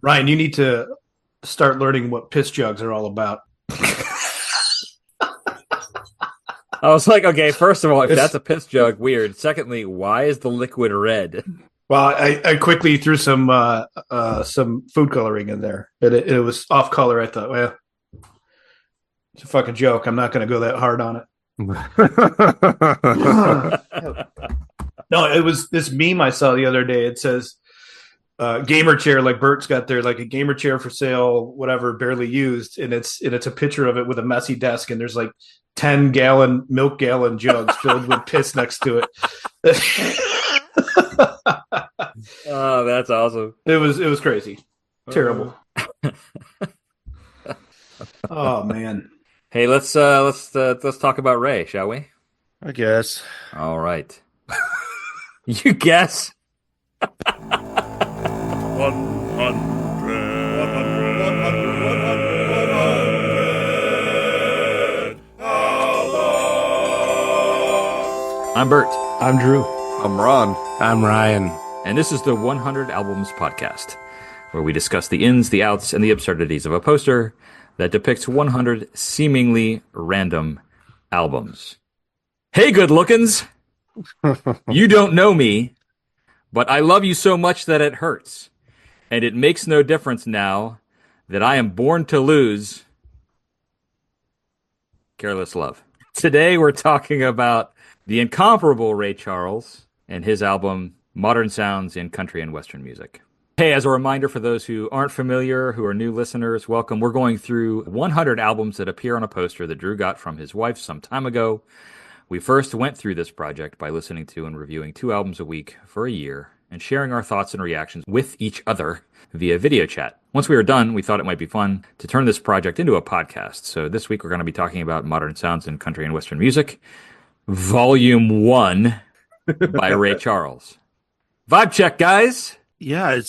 Ryan, you need to start learning what piss jugs are all about. I was like, okay, first of all, if that's It's, a piss jug, weird. Secondly, why is the liquid red? well, I quickly threw some food coloring in there. It was off color. I thought, well, it's a fucking joke. I'm not going to go that hard on it. No, it was this meme I saw the other day. It says gamer chair, like Bert's got there, like a gamer chair for sale, whatever, barely used, and it's a picture of it with a messy desk, and there's like 10-gallon milk gallon jugs filled with piss next to it. Oh, that's awesome. It was crazy, terrible. Oh man. Hey, let's talk about Ray, shall we? I guess. All right. You guess. 100. I'm Bert. I'm Drew. I'm Ron. I'm Ryan. And this is the 100 Albums Podcast, where we discuss the ins, the outs, and the absurdities of a poster that depicts 100 seemingly random albums. Hey, good lookins! You don't know me, but I love you so much that it hurts. And it makes no difference now that I am born to lose. Careless Love. Today we're talking about the incomparable Ray Charles and his album Modern Sounds in Country and Western Music. Hey, as a reminder for those who aren't familiar, who are new listeners, welcome. We're going through 100 albums that appear on a poster that Drew got from his wife some time ago. We first went through this project by listening to and reviewing 2 albums a week for a year and sharing our thoughts and reactions with each other via video chat. Once we were done, we thought it might be fun to turn this project into a podcast. So this week we're going to be talking about Modern Sounds in Country and Western Music, Volume 1 by Ray Charles. Vibe check, guys! Yeah,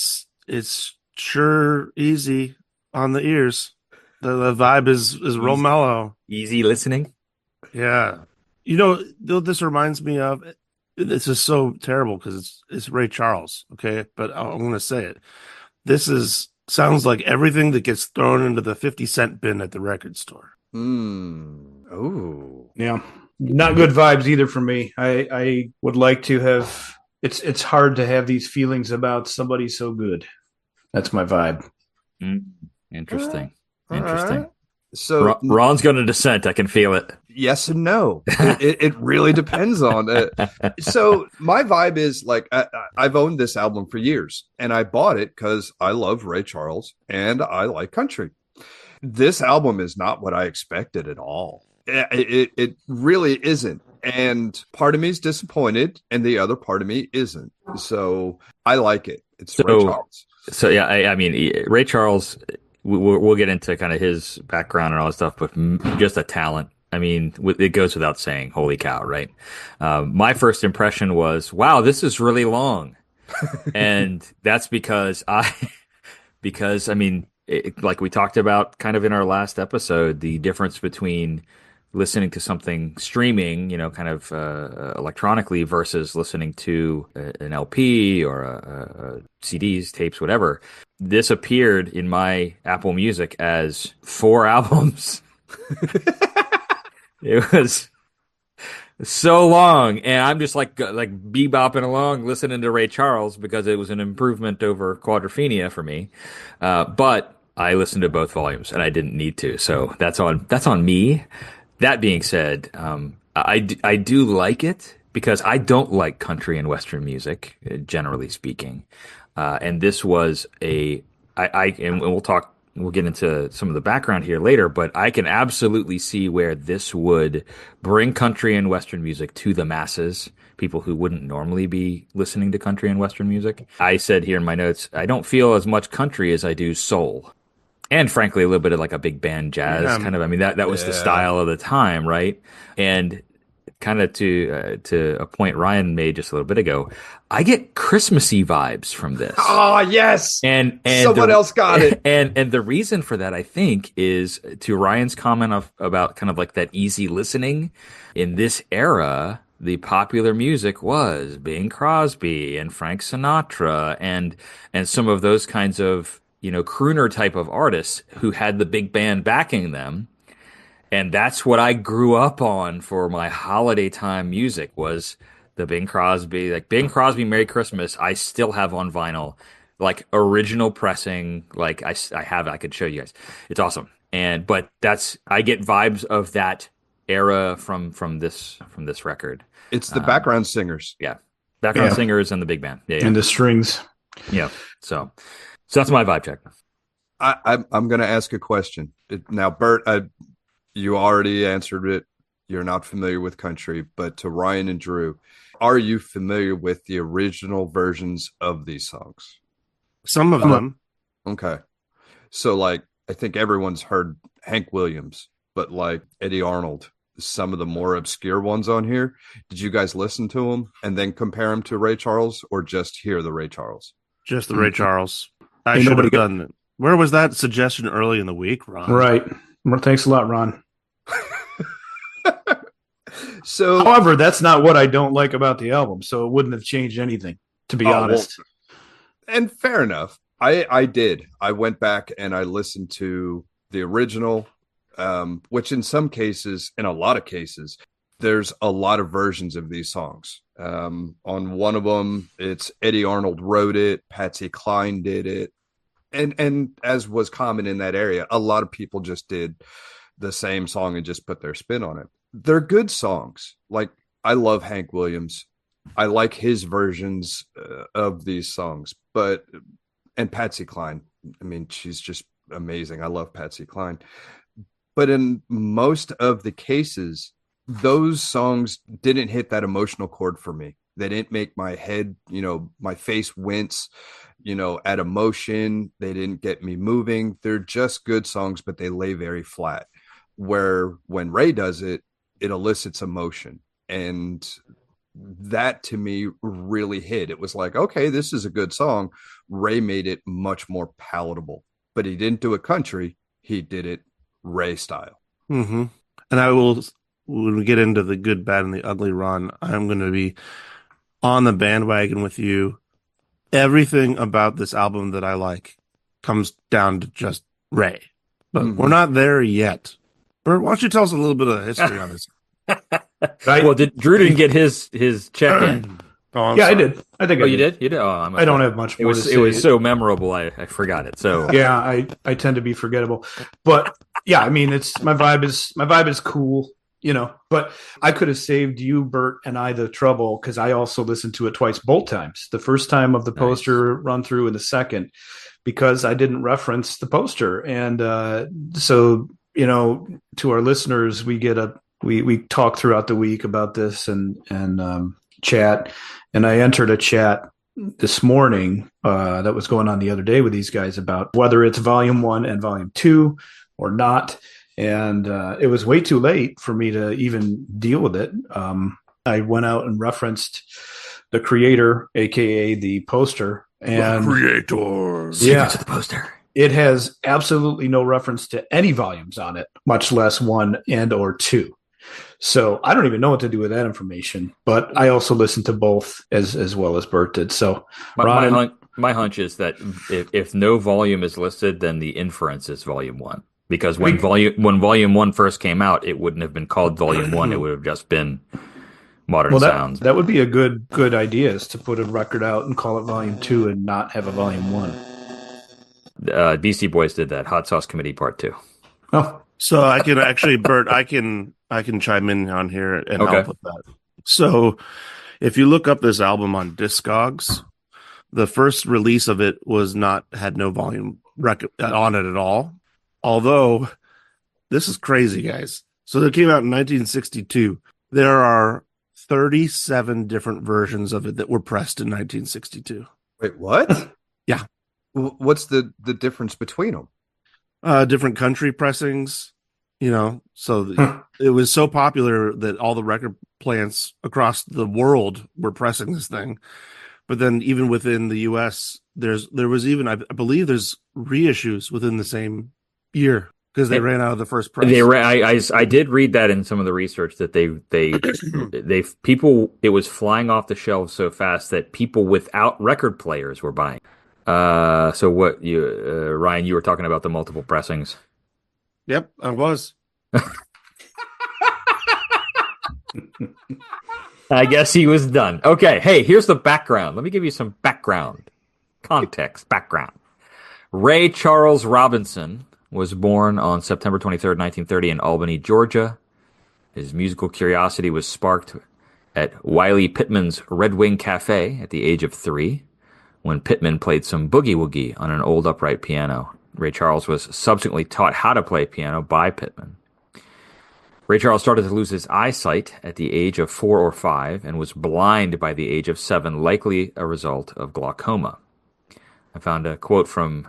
it's sure easy on the ears. The vibe is real mellow. Easy listening. Yeah. You know, this reminds me of, this is so terrible because it's Ray Charles, okay? But I'm going to say it. Sounds like everything that gets thrown into the 50-cent bin at the record store. Ooh. Yeah, not good vibes either for me. I would like to have. It's hard to have these feelings about somebody so good. That's my vibe. Interesting. All Interesting. right. So Ron's going to dissent. I can feel it. yes and no. It really depends on it. So my vibe is like I've owned this album for years, and I bought it because I love Ray Charles and I like country. This album is not what I expected at all. It really isn't. And part of me is disappointed, and the other part of me isn't. So I like it. It's Ray Charles. So yeah, I mean, Ray Charles, we'll get into kind of his background and all that stuff, but just a talent. I mean, it goes without saying, holy cow, right? My first impression was, wow, this is really long. And that's because I mean, like we talked about kind of in our last episode, the difference between listening to something streaming, kind of electronically versus listening to an LP or CDs, tapes, whatever. This appeared in my Apple Music as 4 albums. It was so long, and I'm just like bebopping along listening to Ray Charles because it was an improvement over Quadrophenia for me. But I listened to both volumes, and I didn't need to, so that's on me. That being said, I do like it because I don't like country and Western music, generally speaking. And this was and we'll get into some of the background here later, but I can absolutely see where this would bring country and Western music to the masses, people who wouldn't normally be listening to country and Western music. I said here in my notes, I don't feel as much country as I do soul. And frankly, a little bit of like a big band jazz kind of. I mean, that was the style of the time, right? And kind of to a point Ryan made just a little bit ago, I get Christmassy vibes from this. Oh, yes. And someone else got it. And the reason for that, I think, is to Ryan's comment about kind of like that easy listening. In this era, the popular music was Bing Crosby and Frank Sinatra and some of those kinds of crooner type of artists who had the big band backing them. And that's what I grew up on for my holiday time music was the Bing Crosby, like Bing Crosby Merry Christmas. I still have on vinyl, like original pressing. Like I have it. I could show you guys. It's awesome. But I get vibes of that era from this record. It's the background singers. Yeah. Background Yeah. singers and the big band. Yeah. And the strings. Yeah. So that's my vibe check. I'm going to ask a question now, Bert. You already answered it. You're not familiar with country, but to Ryan and Drew, are you familiar with the original versions of these songs? Some of them. Okay. So, like, I think everyone's heard Hank Williams, but like Eddie Arnold, some of the more obscure ones on here. Did you guys listen to them and then compare them to Ray Charles, or just hear the Ray Charles? Just the Ray Charles. I Ain't should nobody have done it. Where was that suggestion early in the week, Ron? Right. Well, thanks a lot, Ron. So, However, that's not what I don't like about the album, so it wouldn't have changed anything, to be honest. and fair enough. I did. I went back and I listened to the original, which in some cases, in a lot of cases, there's a lot of versions of these songs. On one of them, it's Eddie Arnold wrote it, Patsy Cline did it. And as was common in that area, a lot of people just did the same song and just put their spin on it. They're good songs. Like, I love Hank Williams. I like his versions of these songs, and Patsy Cline. I mean, she's just amazing. I love Patsy Cline. But in most of the cases, those songs didn't hit that emotional chord for me. They didn't make my head, my face wince, at emotion. They didn't get me moving. They're just good songs, but they lay very flat. Where when Ray does it, it elicits emotion. And that to me really hit. It was like, okay, this is a good song. Ray made it much more palatable, but he didn't do it country. He did it Ray style. Mm-hmm. And when we get into the good, bad, and the ugly, Ron, I'm going to be on the bandwagon with you. Everything about this album that I like comes down to just Ray, but we're not there yet. Bert, why don't you tell us a little bit of history on this? Well, Drew didn't get his check in. Oh, Yeah, sorry. I did. I think Oh, I you did. did? You did? Oh, I don't have much It more to was say. it was so memorable. I forgot it. So Yeah, I tend to be forgettable. But yeah, I mean, it's my vibe is cool, but I could have saved you, Bert, and I the trouble because I also listened to it twice, both times. The first time of the poster run through and the second because I didn't reference the poster. And so, to our listeners, we talk throughout the week about this and chat. And I entered a chat this morning that was going on the other day with these guys about whether it's volume 1 and volume 2 or not. And it was way too late for me to even deal with it. I went out and referenced the creator, aka the poster, and The creator. secrets of the poster. it has absolutely no reference to any volumes on it, much less 1 and or 2. So I don't even know what to do with that information, but I also listened to both as well as Bert did. So My hunch is that if no volume is listed, then the inference is volume 1. Because when volume 1 first came out, it wouldn't have been called volume 1. It would have just been Modern Sounds. That would be a good idea, is to put a record out and call it volume 2 and not have a volume 1. Beastie Boys did that. Hot Sauce Committee Part 2. Oh, So I can actually, Bert, I can chime in on here and help with that. So if you look up this album on Discogs, the first release of it had no volume record on it at all. Although this is crazy, guys. So it came out in 1962. There are 37 different versions of it that were pressed in 1962. Wait, what? Yeah. What's the difference between them? Different country pressings, so it was so popular that all the record plants across the world were pressing this thing. But then even within the US, there was even, I believe there's reissues within the same year because they ran out of the first press. I did read that in some of the research that it was flying off the shelves so fast that people without record players were buying. So what you, Ryan, you were talking about the multiple pressings. Yep, I was. I guess he was done. Okay, hey, here's the background. Let me give you some background, context, background. Ray Charles Robinson was born on September 23rd, 1930 in Albany, Georgia. His musical curiosity was sparked at Wiley Pittman's Red Wing Cafe at the age of 3, when Pittman played some boogie-woogie on an old upright piano. Ray Charles was subsequently taught how to play piano by Pittman. Ray Charles started to lose his eyesight at the age of 4 or 5 and was blind by the age of 7, likely a result of glaucoma. I found a quote from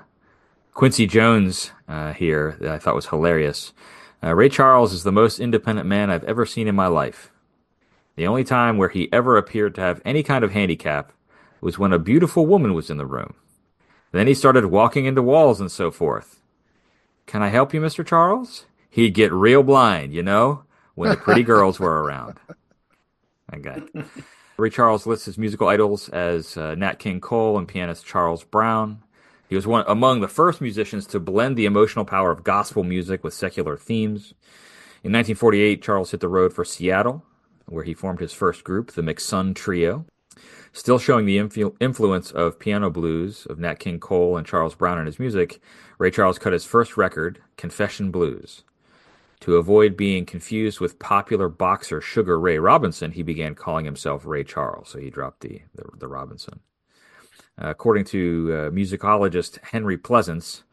Quincy Jones here that I thought was hilarious. Ray Charles is the most independent man I've ever seen in my life. The only time where he ever appeared to have any kind of handicap was when a beautiful woman was in the room. Then he started walking into walls and so forth. Can I help you, Mr. Charles? He'd get real blind, when the pretty girls were around. Okay. Ray Charles lists his musical idols as Nat King Cole and pianist Charles Brown. He was among the first musicians to blend the emotional power of gospel music with secular themes. In 1948, Charles hit the road for Seattle, where he formed his first group, the McSun Trio. Still showing the influence of piano blues of Nat King Cole and Charles Brown in his music, Ray Charles cut his first record, Confession Blues. To avoid being confused with popular boxer Sugar Ray Robinson, he began calling himself Ray Charles, so he dropped the Robinson. According to musicologist Henry Pleasance,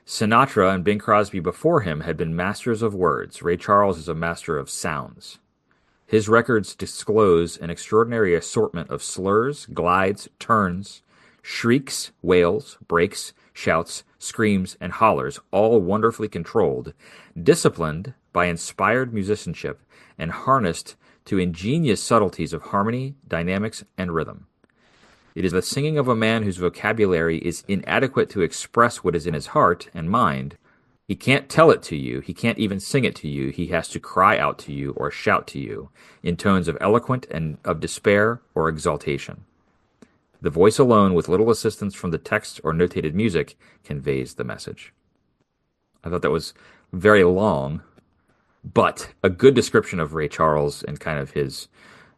Sinatra and Bing Crosby before him had been masters of words. Ray Charles is a master of sounds. His records disclose an extraordinary assortment of slurs, glides, turns, shrieks, wails, breaks, shouts, screams, and hollers, all wonderfully controlled, disciplined by inspired musicianship, and harnessed to ingenious subtleties of harmony, dynamics, and rhythm. It is the singing of a man whose vocabulary is inadequate to express what is in his heart and mind. He can't tell it to you. He can't even sing it to you. He has to cry out to you or shout to you in tones of eloquent and of despair or exaltation. The voice alone, with little assistance from the text or notated music, conveys the message. I thought that was very long, but a good description of Ray Charles and kind of his,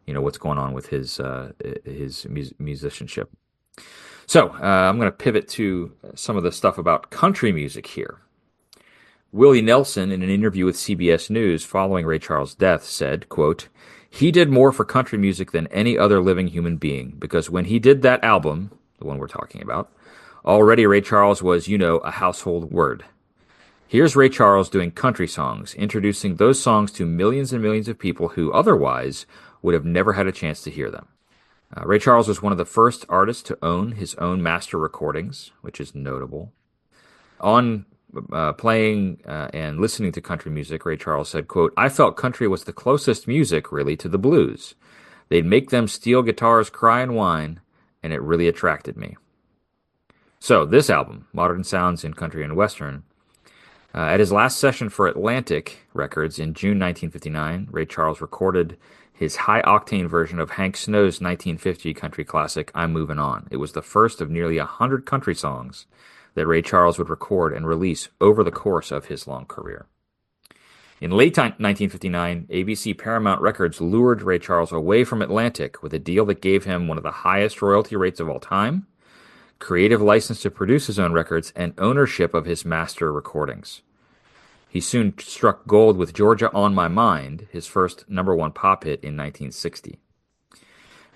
what's going on with his musicianship. So I'm going to pivot to some of the stuff about country music here. Willie Nelson, in an interview with CBS News following Ray Charles' death, said, quote, "He did more for country music than any other living human being, because when he did that album, the one we're talking about, already Ray Charles was, a household word. Here's Ray Charles doing country songs, introducing those songs to millions and millions of people who otherwise would have never had a chance to hear them." Ray Charles was one of the first artists to own his own master recordings, which is notable. On playing and listening to country music, Ray Charles said, quote, "I felt country was the closest music, really, to the blues. They'd make them steel guitars cry and whine, and it really attracted me." So this album, Modern Sounds in Country and Western, at his last session for Atlantic Records in June 1959, Ray Charles recorded his high-octane version of Hank Snow's 1950 country classic, I'm Moving On. It was the first of nearly 100 country songs that Ray Charles would record and release over the course of his long career. In late 1959, ABC Paramount Records lured Ray Charles away from Atlantic with a deal that gave him one of the highest royalty rates of all time, creative license to produce his own records, and ownership of his master recordings. He soon struck gold with Georgia on My Mind, his first #1 pop hit in 1960.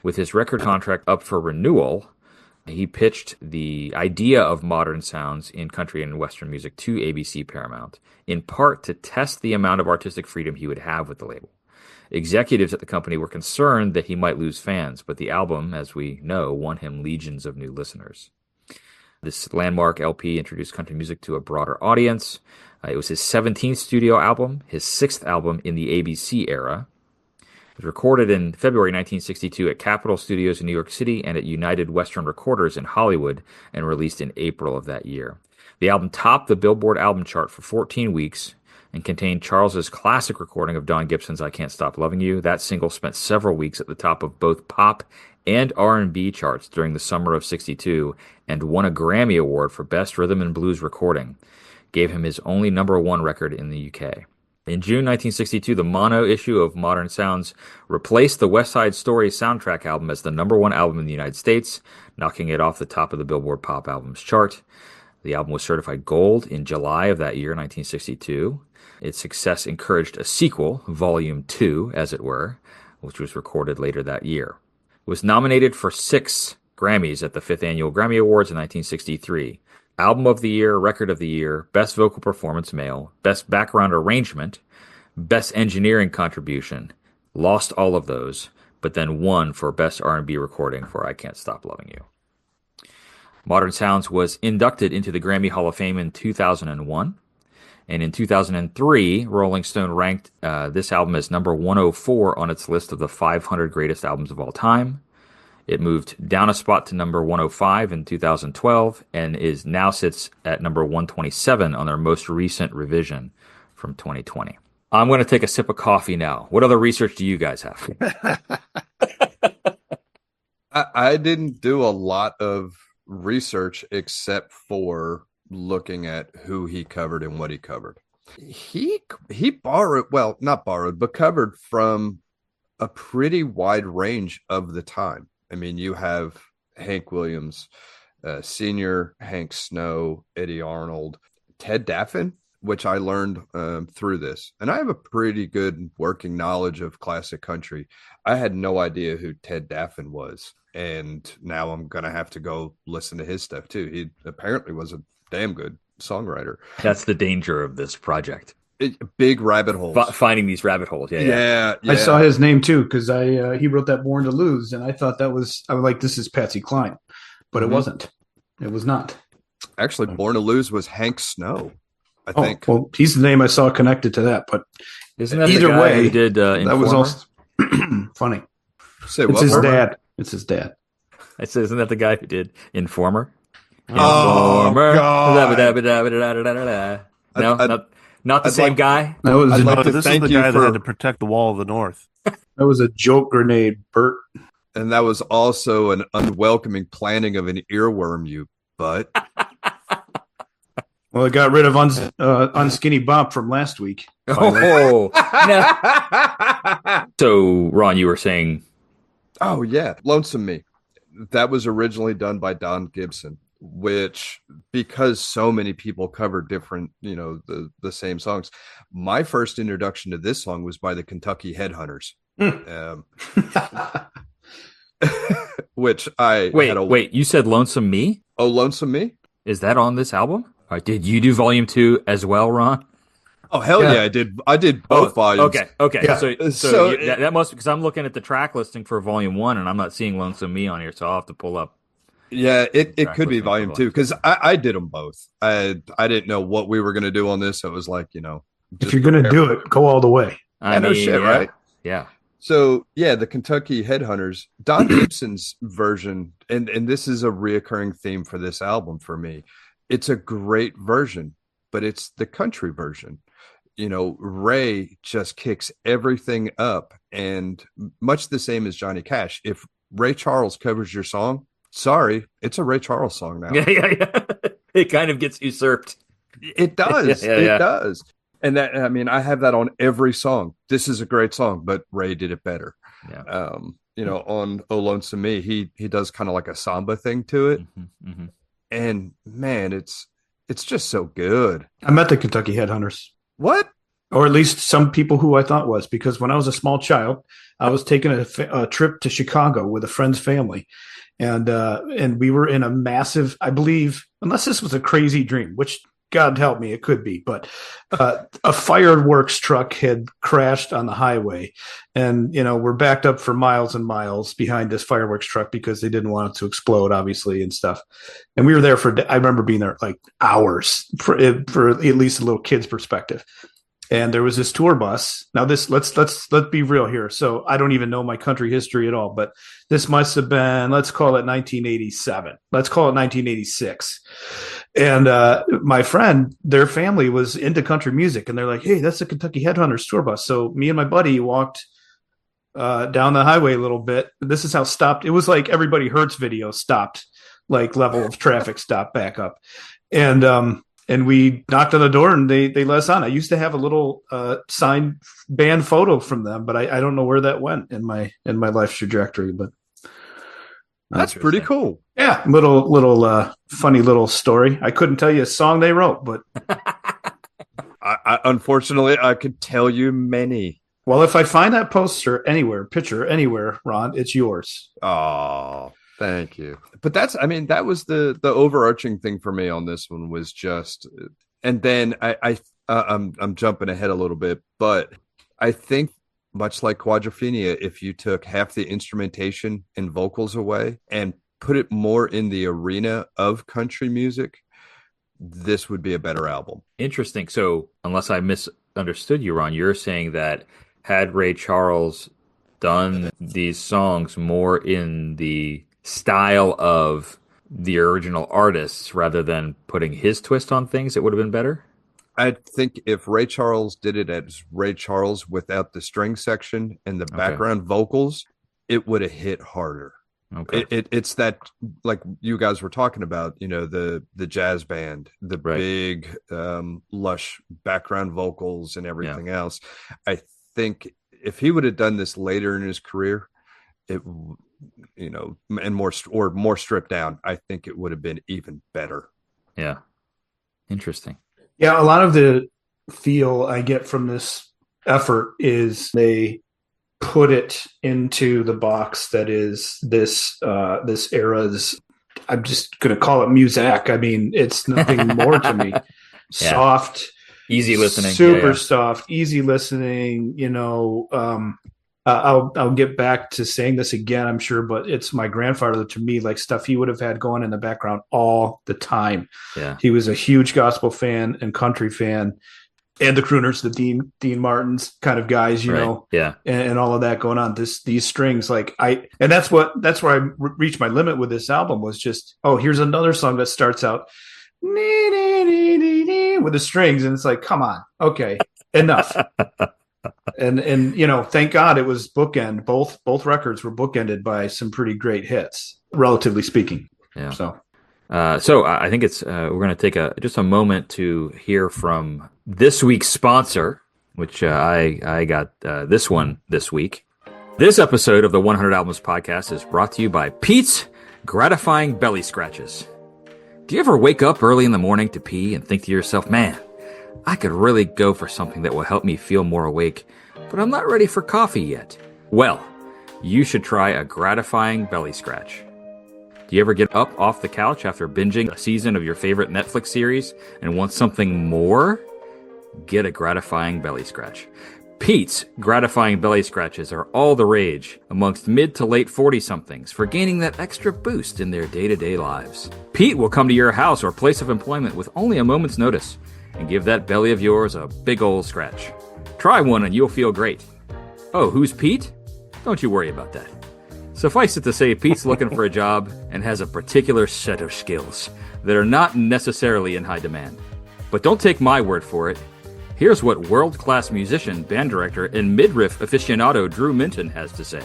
With his record contract up for renewal, he pitched the idea of modern sounds in country and western music to ABC Paramount, in part to test the amount of artistic freedom he would have with the label. Executives at the company were concerned that he might lose fans, but the album, as we know, won him legions of new listeners. This landmark LP introduced country music to a broader audience. It was his 17th studio album, his 6th album in the ABC era. It was recorded in February 1962 at Capitol Studios in New York City and at United Western Recorders in Hollywood, and released in April of that year. The album topped the Billboard album chart for 14 weeks and contained Charles's classic recording of Don Gibson's I Can't Stop Loving You. That single spent several weeks at the top of both pop and R&B charts during the summer of '62 and won a Grammy Award for Best Rhythm and Blues Recording. Gave him his only number one record in the UK. In June 1962, the mono issue of Modern Sounds replaced the West Side Story soundtrack album as the number one album in the United States, knocking it off the top of the Billboard Pop Albums chart. The album was certified gold in July of that year, 1962. Its success encouraged a sequel, Volume 2, as it were, which was recorded later that year. It was nominated for 6 Grammys at the 5th Annual Grammy Awards in 1963. Album of the Year, Record of the Year, Best Vocal Performance Male, Best Background Arrangement, Best Engineering Contribution. Lost all of those, but then won for Best R&B Recording for I Can't Stop Loving You. Modern Sounds was inducted into the Grammy Hall of Fame in 2001. And in 2003, Rolling Stone ranked this album as number 104 on its list of the 500 greatest albums of all time. It moved down a spot to number 105 in 2012 and now sits at number 127 on their most recent revision from 2020. I'm going to take a sip of coffee now. What other research do you guys have? I didn't do a lot of research except for looking at who he covered and what he covered. He borrowed, well, not borrowed, but covered from a pretty wide range of the time. I mean, you have Hank Williams, Senior, Hank Snow, Eddie Arnold, Ted Daffin, which I learned through this. And I have a pretty good working knowledge of classic country. I had no idea who Ted Daffin was. And now I'm going to have to go listen to his stuff too. He apparently was a damn good songwriter. That's the danger of this project. Big rabbit holes. Finding these rabbit holes. Yeah. I saw his name too because he wrote that Born to Lose, and I thought I was like, this is Patsy Cline, but it wasn't. It was not. Actually, Born to Lose was Hank Snow, I think. Well, he's the name I saw connected to that, but isn't that either the guy way, who did that was also funny. Say it's what, his Robert? dad. It's his dad. I said, isn't that the guy who did Informer? Oh, Informer. God. No, not the same like- guy. That was I'd like to this is thank the you guy that for- had to protect the wall of the North. that was a joke grenade, Bert. And that was also an unwelcoming planting of an earworm, you butt. Well, it got rid of Unskinny Bob from last week. Oh, no. So, Ron, you were saying, Oh, yeah. Lonesome Me. That was originally done by Don Gibson, which, because so many people cover different, the same songs. My first introduction to this song was by the Kentucky Headhunters. Which I wait, you said Lonesome Me? Oh, Lonesome Me? Is that on this album? All right, did you do volume 2 as well, Ron? Oh, hell yeah, I did both volumes. Okay. Yeah. So that must, because I'm looking at the track listing for volume 1 and I'm not seeing Lonesome Me on here, so I'll have to pull up. Yeah, it Track could be listing for volume 2 because I did them both. I didn't know what we were going to do on this. So it was like, If you're going to do it, go all the way. I know shit, yeah, right? Yeah. So yeah, the Kentucky Headhunters, Don Gibson's version, and this is a reoccurring theme for this album for me. It's a great version, but it's the country version. Ray just kicks everything up, and much the same as Johnny Cash. If Ray Charles covers your song, sorry, it's a Ray Charles song now. Yeah. It kind of gets usurped. It does. Yeah. It does. And that, I mean, I have that on every song. This is a great song, but Ray did it better. Yeah. On Oh Lonesome Me, he does kind of like a samba thing to it. Mm-hmm. And man, it's just so good. I met the Kentucky Headhunters, What? or at least some people who I thought was, because when I was a small child, I was taking a trip to Chicago with a friend's family. And we were in a massive, I believe, unless this was a crazy dream, which God help me, it could be, but a fireworks truck had crashed on the highway, and we're backed up for miles and miles behind this fireworks truck because they didn't want it to explode, obviously, and stuff. And we were there I remember being there like hours for at least a little kid's perspective. And there was this tour bus. Now let's be real here. So I don't even know my country history at all, but this must have been, let's call it 1987. Let's call it 1986. And my friend, their family was into country music, and they're like, "Hey, that's the Kentucky Headhunters tour bus." So me and my buddy walked down the highway a little bit. This is how stopped. It was like Everybody Hurts video stopped, like level of traffic stopped back up, and we knocked on the door and they let us on. I used to have a little signed band photo from them, but I don't know where that went in my life trajectory. But that's pretty cool. Yeah, little funny little story. I couldn't tell you a song they wrote, but I unfortunately I could tell you many. Well, if I find that poster anywhere, picture anywhere, Ron, it's yours. Oh, thank you. But that was the overarching thing for me on this one was just, and then I'm jumping ahead a little bit, but I think much like Quadrophenia, if you took half the instrumentation and vocals away and put it more in the arena of country music, this would be a better album. Interesting. So, unless I misunderstood you, Ron, you're saying that had Ray Charles done these songs more in the style of the original artists rather than putting his twist on things, it would have been better? I think if Ray Charles did it as Ray Charles without the string section and the background vocals, it would have hit harder. Okay. It's that, like you guys were talking about, the jazz band, the big lush background vocals and everything else. I think if he would have done this later in his career, and more stripped down, I think it would have been even better. Yeah. Interesting. Yeah, a lot of the feel I get from this effort is they put it into the box that is this era's, I'm just going to call it muzak. I mean, it's nothing more to me. Soft, easy listening, super soft, easy listening. I'll get back to saying this again, I'm sure, but it's my grandfather to me, like stuff he would have had going in the background all the time. Yeah, he was a huge gospel fan and country fan. And the crooners, the Dean Martins kind of guys, you know, and all of that going on. These strings, and that's where I reached my limit with this album was just, here's another song that starts out with the strings, and it's like, come on, okay, enough. and thank God it was bookend. Both records were bookended by some pretty great hits, relatively speaking. Yeah. So I think it's we're going to take just a moment to hear from this week's sponsor, which I got this one this week. This episode of the 100 Albums podcast is brought to you by Pete's Gratifying Belly Scratches. Do you ever wake up early in the morning to pee and think to yourself, man, I could really go for something that will help me feel more awake, but I'm not ready for coffee yet? Well, you should try a gratifying belly scratch. Do you ever get up off the couch after binging a season of your favorite Netflix series and want something more? Get a gratifying belly scratch. Pete's Gratifying Belly Scratches are all the rage amongst mid to late 40-somethings for gaining that extra boost in their day-to-day lives. Pete will come to your house or place of employment with only a moment's notice and give that belly of yours a big old scratch. Try one and you'll feel great. Oh, who's Pete? Don't you worry about that. Suffice it to say, Pete's looking for a job and has a particular set of skills that are not necessarily in high demand. But don't take my word for it. Here's what world-class musician, band director, and midriff aficionado Drew Minton has to say.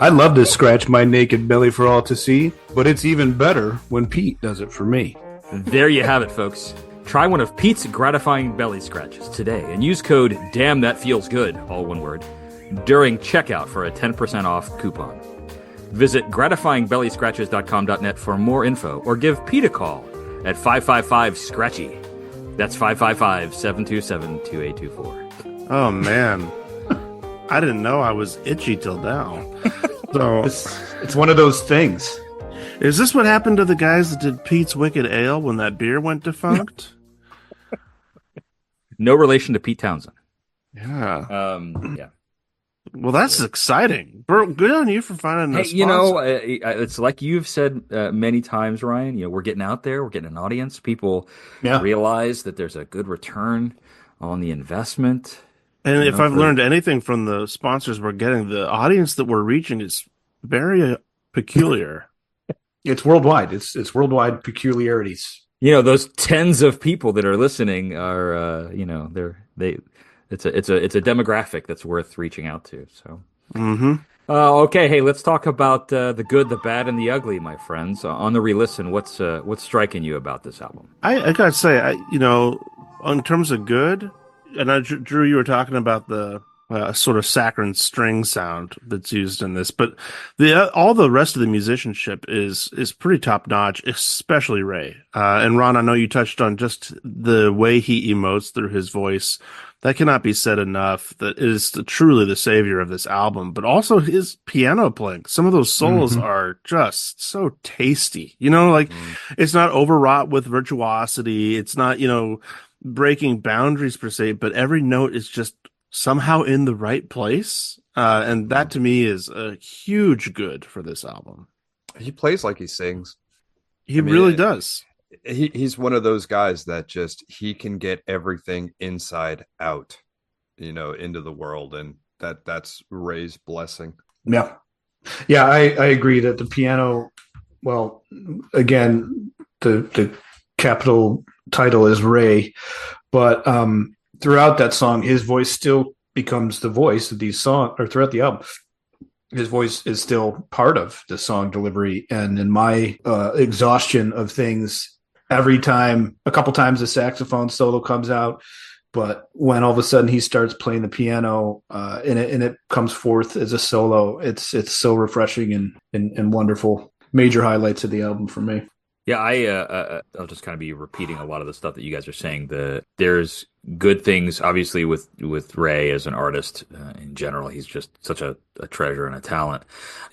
I'd love to scratch my naked belly for all to see, but it's even better when Pete does it for me. There you have it, folks. Try one of Pete's Gratifying Belly Scratches today and use code DAMNThatFeelsGood, all one word, during checkout for a 10% off coupon. Visit gratifyingbellyscratches.com.net for more info or give Pete a call at 555-SCRATCHY. That's 555-727-2824. Oh, man. I didn't know I was itchy till now. So it's one of those things. Is this what happened to the guys that did Pete's Wicked Ale when that beer went defunct? No relation to Pete Townsend. Yeah. Yeah. Well, that's exciting. Bert, good on you for finding a sponsor. It's like you've said many times, Ryan, we're getting out there, we're getting an audience. People realize that there's a good return on the investment. And if I've learned anything from the sponsors we're getting, the audience that we're reaching is very peculiar. It's worldwide. It's worldwide peculiarities. Those tens of people that are listening are, it's a demographic that's worth reaching out to. So Mm-hmm. Okay, hey, let's talk about the good, the bad, and the ugly, my friends. On the re-listen, what's striking you about this album? I gotta say, in terms of good, and Drew, you were talking about the sort of saccharine string sound that's used in this, but the all the rest of the musicianship is pretty top notch, especially Ray. And Ron, I know you touched on just the way he emotes through his voice. That cannot be said enough. That is truly the savior of this album, but also his piano playing. Some of those solos Mhm. are just so tasty. Like Mm. it's not overwrought with virtuosity. It's not, breaking boundaries per se, but every note is just somehow in the right place. And that to me is a huge good for this album. He plays like he sings. He I really mean, does. he's one of those guys that just he can get everything inside out, into the world, and that's Ray's blessing. Yeah. Yeah, I agree that the piano, well, again, the capital title is Ray, but throughout that song, his voice still becomes the voice of these songs, or throughout the album. His voice is still part of the song delivery. And in my exhaustion of things, every time, a couple times, the saxophone solo comes out, but when all of a sudden he starts playing the piano and it comes forth as a solo, it's so refreshing and wonderful. Major highlights of the album for me. Yeah, I'll just kind of be repeating a lot of the stuff that you guys are saying. There's good things, obviously, with Ray as an artist in general. He's just such a treasure and a talent.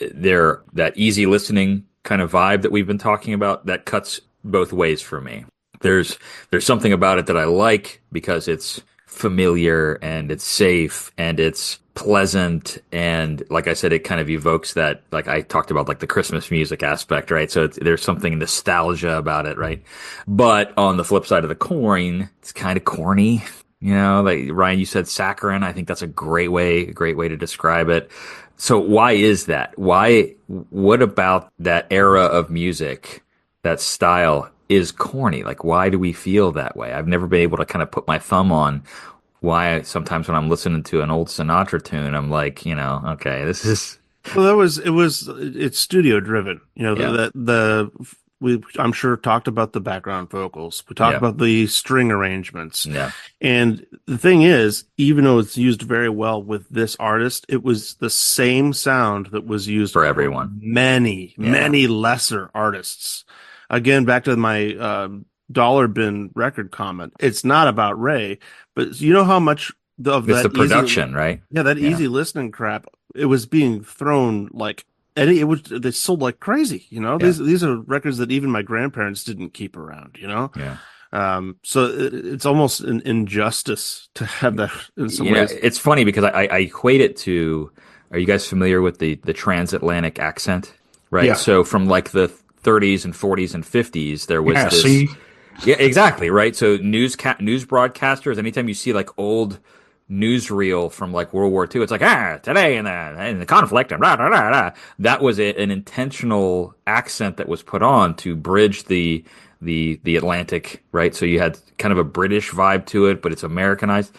That easy listening kind of vibe that we've been talking about that cuts both ways for me. There's something about it that I like because it's familiar and it's safe and it's pleasant, and like I said, it kind of evokes that, like I talked about, like the Christmas music aspect, right? So there's something nostalgia about it, right? But on the flip side of the coin, it's kind of corny. Like Ryan, you said saccharine. I think that's a great way to describe it. So why is that? What about that era of music, that style is corny? Like, why do we feel that way? I've never been able to kind of put my thumb on why sometimes when I'm listening to an old Sinatra tune, I'm like, okay, this is, Well, it's studio driven. yeah, We I'm sure talked about the background vocals. We talked yeah, about the string arrangements. yeah, And the thing is, even though it's used very well with this artist, it was the same sound that was used for for everyone. many, Yeah. many lesser artists. Again, back to my dollar bin record comment. It's not about Ray, but you know how much of It's the that easy, production, right? yeah, that Yeah, easy listening crap, it was being thrown like Eddie. They sold like crazy. yeah, These are records that even my grandparents didn't keep around. yeah. So it's almost an injustice to have that in some ways. It's funny because I equate it to, are you guys familiar with the transatlantic accent? Right. Yeah. So from like the 30s and 40s and 50s, there was Yeah. this. See, Yeah, exactly, right? So news broadcasters, anytime you see like old newsreel from like World War II, it's like, today in the conflict and blah, blah, blah, blah. That was an intentional accent that was put on to bridge the Atlantic, right? So you had kind of a British vibe to it, but it's Americanized.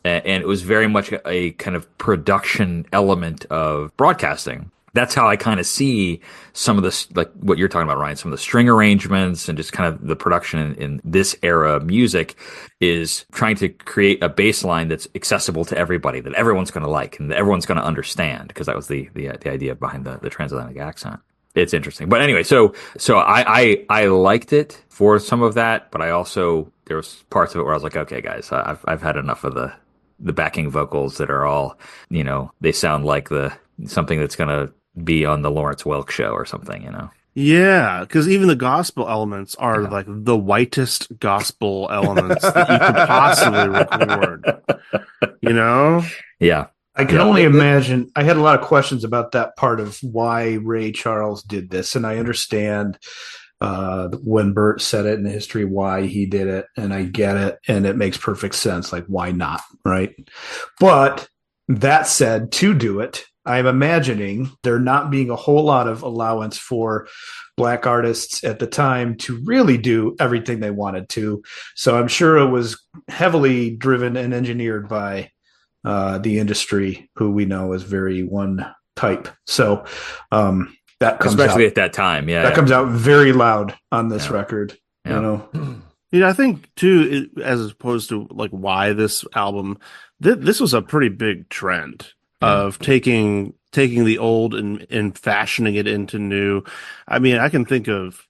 And it was very much a kind of production element of broadcasting. That's how I kind of see some of this, like what you're talking about, Ryan, some of the string arrangements and just kind of the production in this era of music is trying to create a baseline that's accessible to everybody, that everyone's going to like and that everyone's going to understand, because that was the idea behind the transatlantic accent. It's interesting. But anyway, so I liked it for some of that, but I also, there was parts of it where I was like, okay, guys, I've had enough of the backing vocals that are all, they sound like something that's going to be on the Lawrence Welk show or something. Yeah, because even the gospel elements are Yeah. like the whitest gospel elements that you could possibly record. Yeah. I can Yeah. only imagine. I had a lot of questions about that part of why Ray Charles did this, and I understand when Bert said it in the history why he did it, and I get it, and it makes perfect sense. Like, why not, right? But that said, to do it, I'm imagining there not being a whole lot of allowance for Black artists at the time to really do everything they wanted to. So I'm sure it was heavily driven and engineered by the industry, who we know is very one type. So that comes especially out, at that time. Yeah, that comes out very loud on this Yeah. record. Yeah. You know, Yeah, I think too, as opposed to like why this album, this was a pretty big trend Yeah. of taking the old and fashioning it into new. I mean, I can think of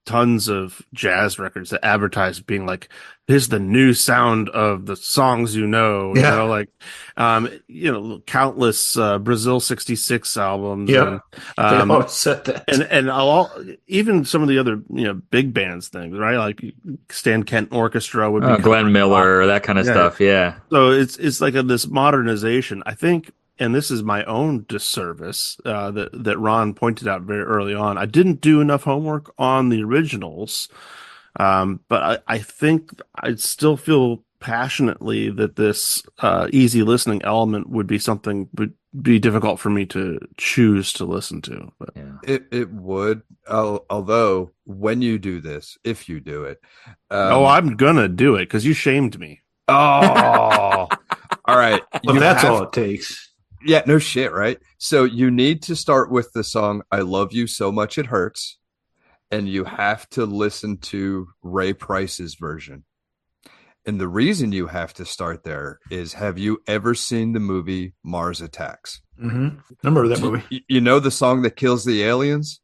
tons of jazz records that advertise being like, "Here's the new sound of the songs Yeah. like, countless Brazil '66 albums yeah, and they um, always said that. and all even some of the other big bands things, right? Like Stan Kent Orchestra would be Glenn Miller, that kind of yeah. stuff. Yeah. So it's like this modernization, I think, and this is my own disservice that Ron pointed out very early on. I didn't do enough homework on the originals, but I think I still feel passionately that this easy listening element would be something would be difficult for me to choose to listen to. But Yeah. It would, although when you do this, if you do it, I'm gonna do it because you shamed me. oh, all right. Well, You that's have- all it takes. Yeah, no shit, right? So you need to start with the song "I Love You So Much It Hurts," and you have to listen to Ray Price's version. And the reason you have to start there is, have you ever seen the movie Mars Attacks? Mm-hmm. Remember that movie? You know the song that kills the aliens?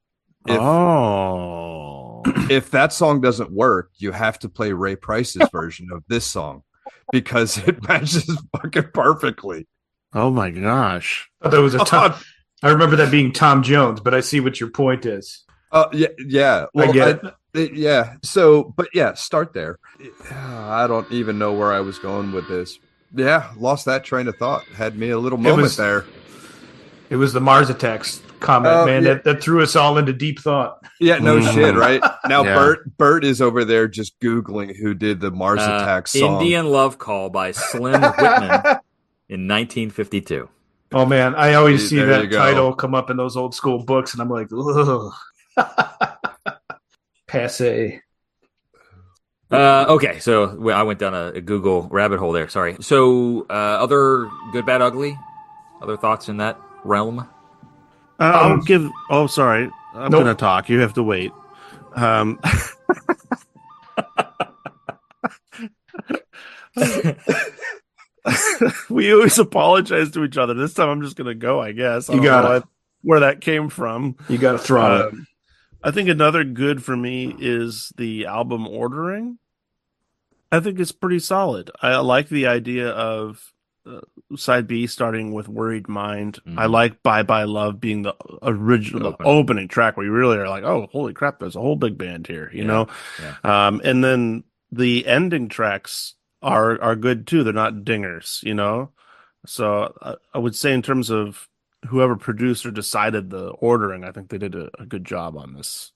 If that song doesn't work, you have to play Ray Price's version of this song because it matches fucking perfectly. Oh my gosh. I thought it was a Tom. I remember that being Tom Jones, but I see what your point is. Yeah. Well, I get it. yeah. So, but yeah, start there. I don't even know where I was going with this. Yeah, lost that train of thought. Had me a little moment there. It was the Mars Attacks comment, man, yeah. that threw us all into deep thought. Yeah, no shit, right? Now Yeah. Bert is over there just Googling who did the Mars Attacks song. Indian Love Call by Slim Whitman in 1952. Oh man, I always see There you that go. title come up in those old school books, and I'm like, ugh. Passe. Okay, so I went down a Google rabbit hole there. Sorry. So, other good, bad, ugly? Other thoughts in that realm? I'll give. Oh, sorry. I'm Nope. gonna talk. You have to wait. We always apologize to each other. This time, I'm just gonna go. I guess I You don't got know it. where that came from. You got to throw it. I think another good for me is the album ordering. I think it's pretty solid. I like the idea of side B starting with Worried Mind. Mhm. I like Bye Bye Love being the original The the opening track where you really are like, oh, holy crap, there's a whole big band here, you know? Yeah. And then the ending tracks are good too. They're not dingers, you know? So I would say in terms of whoever produced or decided the ordering, I think they did a good job on this.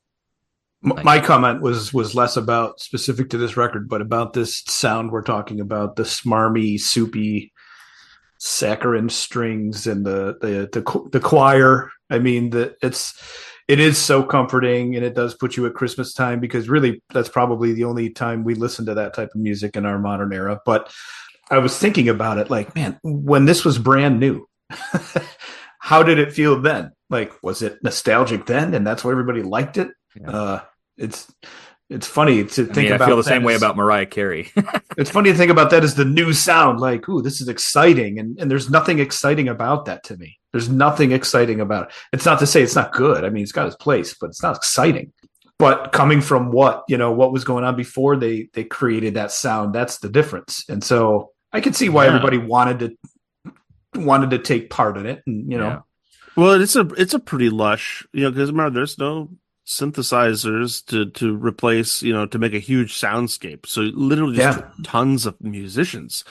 My comment was less about specific to this record, but about this sound we're talking about, the smarmy, soupy, saccharine strings and the choir. I mean, it is so comforting, and it does put you at Christmas time, because really that's probably the only time we listen to that type of music in our modern era. But I was thinking about it, like, man, when this was brand new, how did it feel then? Like, was it nostalgic then, and that's why everybody liked it? Yeah. It's funny to think about. I feel the that same way as- about Mariah Carey. It's funny to think about that as the new sound. Like, ooh, this is exciting, and there's nothing exciting about that to me. There's nothing exciting about it. It's not to say it's not good. I mean, it's got its place, but it's not exciting. But coming from what was going on before they created that sound, that's the difference. And so I could see why everybody wanted to take part in it, and Yeah. Well, it's a pretty lush, because remember, there's no synthesizers to replace, to make a huge soundscape. So literally just tons of musicians.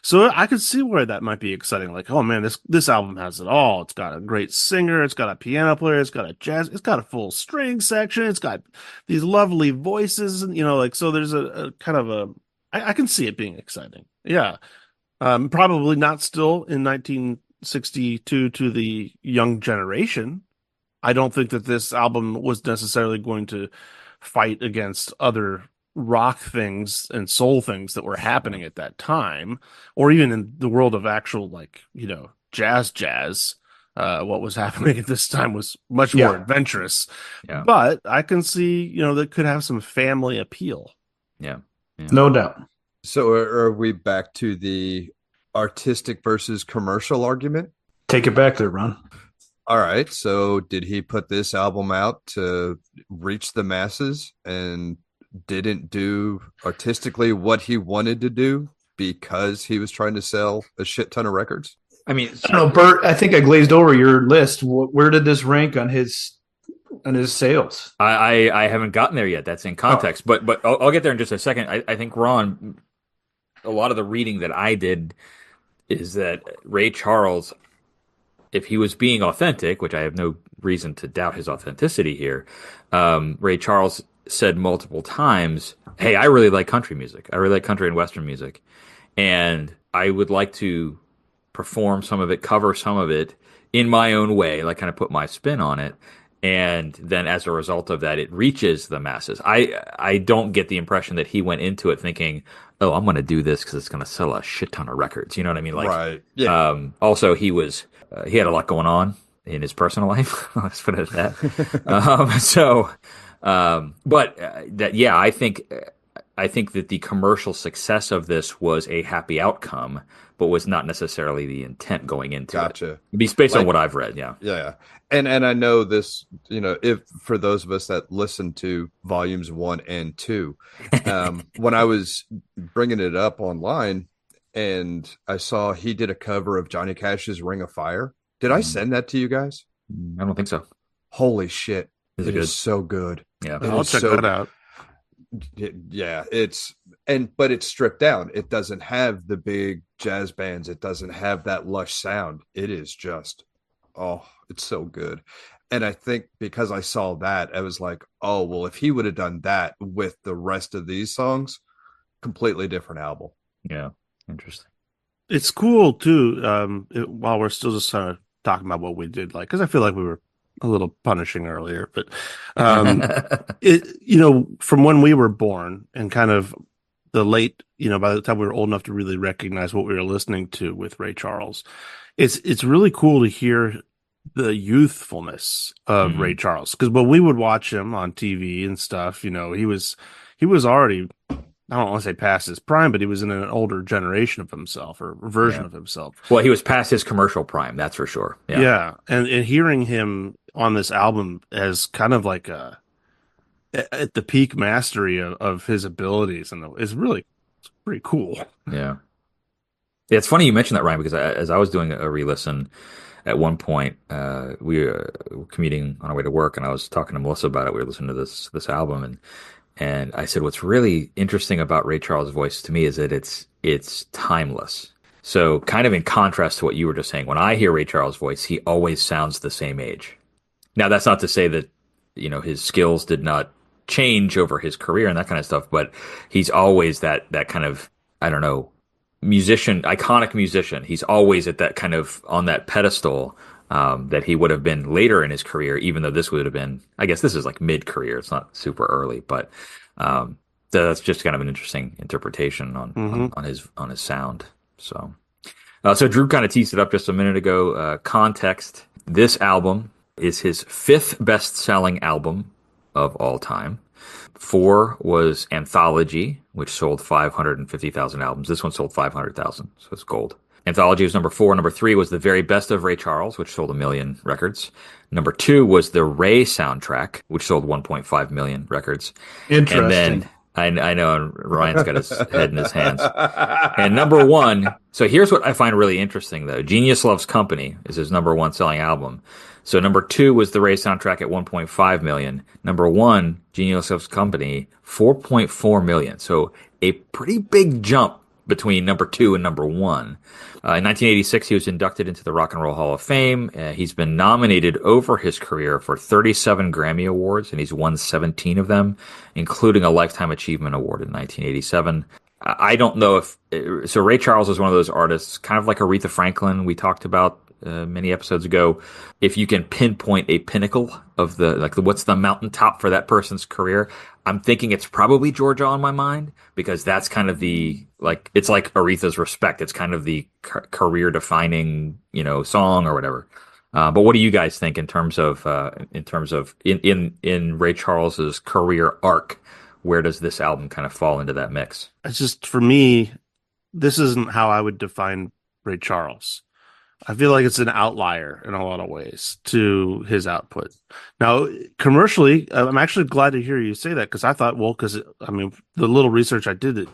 So I could see where that might be exciting. Like, oh man, this album has it all. It's got a great singer. It's got a piano player. It's got it's got a full string section. It's got these lovely voices. And, so there's a kind of I can see it being exciting. Yeah. Probably not still in 1962 to the young generation. I don't think that this album was necessarily going to fight against other rock things and soul things that were happening at that time, or even in the world of actual, like, jazz. What was happening at this time was much more Yeah. adventurous. Yeah. But I can see, that could have some family appeal. Yeah. Yeah. No doubt. So are we back to the artistic versus commercial argument? Take it back there, Ron. All right. So did he put this album out to reach the masses and didn't do artistically what he wanted to do because he was trying to sell a shit ton of records? I mean, I don't know, Bert. I think I glazed over your list. Where did this rank on his sales? I haven't gotten there yet. That's in context, but I'll get there in just a second. I think, Ron, a lot of the reading that I did is that Ray Charles, if he was being authentic, which I have no reason to doubt his authenticity here, Ray Charles said multiple times, "Hey, I really like country music. I really like country and Western music, and I would like to perform some of it, cover some of it in my own way, like kind of put my spin on it." And then as a result of that, it reaches the masses. I don't get the impression that he went into it thinking, "Oh, I'm going to do this because it's going to sell a shit ton of records." You know what I mean? Like, right. Yeah. Also, he had a lot going on in his personal life. Let's put it at that. I think that the commercial success of this was a happy outcome, but was not necessarily the intent going into Gotcha. it. Based on what I've read, yeah. Yeah. And I know this, if for those of us that listen to volumes 1 and 2, when I was bringing it up online and I saw he did a cover of Johnny Cash's Ring of Fire. Did I send that to you guys? I don't think so. Holy shit. Is it good? Is so good. Yeah. I'll check that out. Yeah, but it's stripped down. It doesn't have the big jazz bands. It doesn't have that lush sound. It is just, it's so good. And I think because I saw that, I was like, oh, well, if he would have done that with the rest of these songs, completely different album. Yeah. Interesting. It's cool too. While we're still just kind of talking about what we did, like, because I feel like we were a little punishing earlier, but from when we were born and kind of the late, by the time we were old enough to really recognize what we were listening to with Ray Charles, it's really cool to hear the youthfulness of Ray Charles, because when we would watch him on TV and stuff, he was already, I don't want to say past his prime, but he was in an older generation of himself or version of himself. Well, he was past his commercial prime, that's for sure. Yeah. And hearing him on this album as kind of like at the peak mastery of his abilities, and it's pretty cool. Yeah. It's funny you mentioned that, Ryan, because as I was doing a re-listen at one point, we were commuting on our way to work, and I was talking to Melissa about it. We were listening to this album, and I said, what's really interesting about Ray Charles' voice to me is that it's timeless. So kind of in contrast to what you were just saying, when I hear Ray Charles' voice, he always sounds the same age. Now, that's not to say that, his skills did not change over his career and that kind of stuff, but he's always that kind of, I don't know, iconic musician. He's always at that kind of on that pedestal that he would have been later in his career, even though this would have been, I guess this is like mid-career. It's not super early, but that's just kind of an interesting interpretation on his sound. So Drew kind of teased it up just a minute ago. Context: this album is his 5th best-selling album of all time. 4 was Anthology, which sold 550,000 albums. This one sold 500,000, so it's gold. Anthology was number 4. Number 3 was The Very Best of Ray Charles, which sold 1 million records. Number 2 was The Ray Soundtrack, which sold 1.5 million records. Interesting. And then I know Ryan's got his head in his hands. And number 1, so here's what I find really interesting, though. Genius Loves Company is his number 1 selling album. So number 2 was The Ray Soundtrack at 1.5 million. Number 1, Genius Loves Company, 4.4 million. So a pretty big jump between number 2 and number 1. In 1986, he was inducted into the Rock and Roll Hall of Fame. He's been nominated over his career for 37 Grammy Awards, and he's won 17 of them, including a Lifetime Achievement Award in 1987. I don't know so Ray Charles is one of those artists, kind of like Aretha Franklin we talked about many episodes ago, if you can pinpoint a pinnacle of what's the mountaintop for that person's career, I'm thinking it's probably Georgia on my mind because that's kind of it's like Aretha's Respect. It's kind of the career defining, song or whatever. But what do you guys think in terms of in Ray Charles's career arc? Where does this album kind of fall into that mix? It's just for me, this isn't how I would define Ray Charles. I feel like it's an outlier in a lot of ways to his output. Now, commercially, I'm actually glad to hear you say that because I thought, well, because I mean, the little research I did,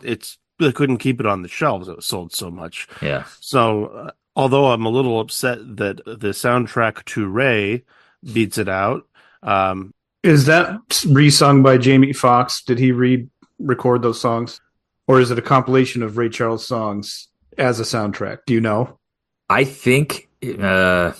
they couldn't keep it on the shelves. It was sold so much. Yeah. So, although I'm a little upset that the soundtrack to Ray beats it out. Is that re-sung by Jamie Foxx? Did he record those songs? Or is it a compilation of Ray Charles songs as a soundtrack? Do you know? I think I'd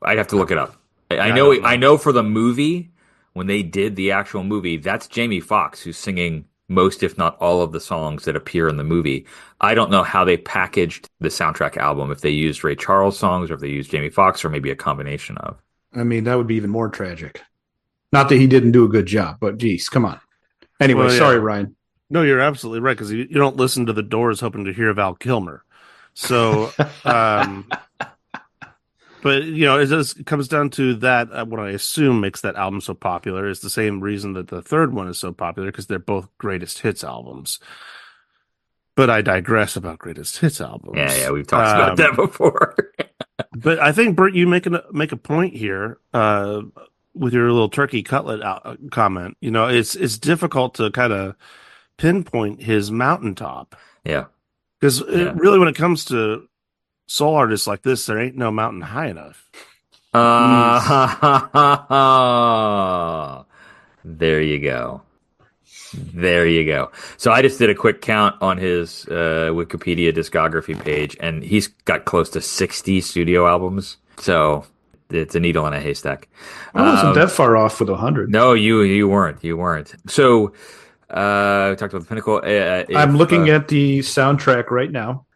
have to look it up. I I know for the movie, when they did the actual movie, that's Jamie Foxx who's singing most, if not all, of the songs that appear in the movie. I don't know how they packaged the soundtrack album, if they used Ray Charles songs or if they used Jamie Foxx or maybe a combination of. I mean, that would be even more tragic. Not that he didn't do a good job, but geez, come on. Anyway, Well, yeah. sorry, Ryan. No, you're absolutely right because you don't listen to the Doors hoping to hear Val Kilmer. So, but it comes down to that. What I assume makes that album so popular is the same reason that the third one is so popular because they're both greatest hits albums. But I digress about greatest hits albums. Yeah, we've talked about that before. But I think Bert, you make a point here with your little turkey cutlet comment. It's difficult to kind of pinpoint his mountaintop. Yeah. Because really, when it comes to soul artists like this, there ain't no mountain high enough. There you go. There you go. So I just did a quick count on his Wikipedia discography page, and he's got close to 60 studio albums. So it's a needle in a haystack. I wasn't that far off with 100. No, you weren't. You weren't. So we talked about the pinnacle. I'm looking at the soundtrack right now.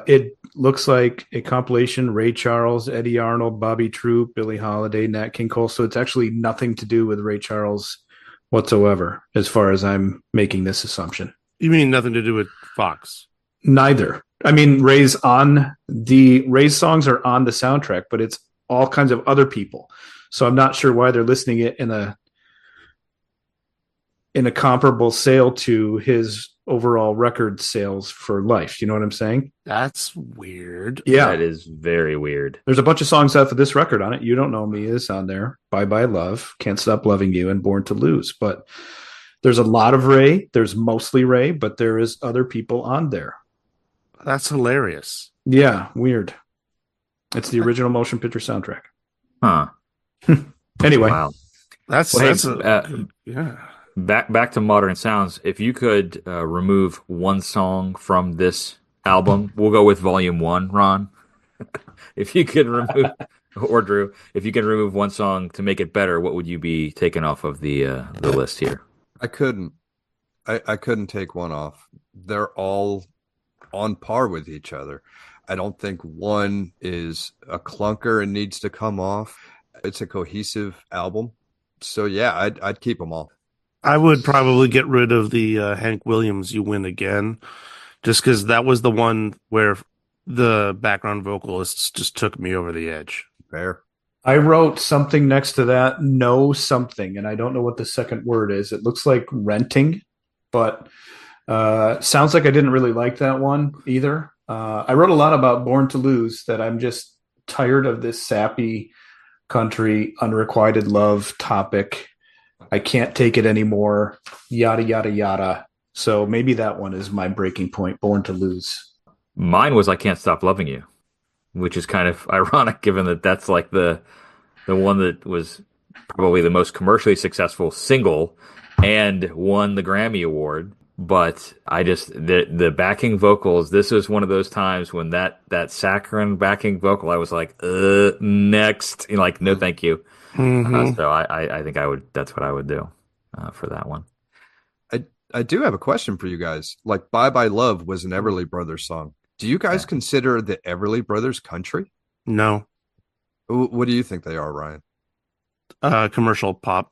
It looks like a compilation: Ray Charles, Eddie Arnold, Bobby Troup, Billie Holiday, Nat King Cole. So it's actually nothing to do with Ray Charles whatsoever, as far as I'm making this assumption. You mean nothing to do with Fox? Neither. I mean, Ray's songs are on the soundtrack, but it's all kinds of other people. So I'm not sure why they're listing it in a comparable sale to his overall record sales for life. You know what I'm saying? That's weird. Yeah. That is very weird. There's a bunch of songs off of this record on it. You Don't Know Me is on there. Bye Bye Love, Can't Stop Loving You, and Born to Lose. But there's a lot of Ray. There's mostly Ray, but there is other people on there. That's hilarious. Yeah, weird. It's the original motion picture soundtrack. Huh. Anyway. Wow. Yeah. Back to modern sounds. If you could remove one song from this album, we'll go with Volume 1, Ron. If you could remove, or Drew, if you could remove one song to make it better, what would you be taking off of the list here? I couldn't take one off. They're all on par with each other. I don't think one is a clunker and needs to come off. It's a cohesive album. So yeah, I'd keep them all. I would probably get rid of the Hank Williams You Win Again, just because that was the one where the background vocalists just took me over the edge. Fair. I wrote something next to that, no something, and I don't know what the second word is. It looks like renting, but sounds like I didn't really like that one either. I wrote a lot about Born to Lose, that I'm just tired of this sappy country, unrequited love topic. I can't take it anymore, yada, yada, yada. So maybe that one is my breaking point, Born to Lose. Mine was I Can't Stop Loving You, which is kind of ironic given that that's like the one that was probably the most commercially successful single and won the Grammy Award. But I just, the backing vocals, this was one of those times when that saccharine backing vocal, I was like, next. Like, no, thank you. Mm-hmm. So I think that's what I would do for that one. I do have a question for you guys. Like, Bye Bye Love was an Everly Brothers song. Do you guys consider the Everly Brothers country? No. What do you think they are, Ryan? Commercial pop.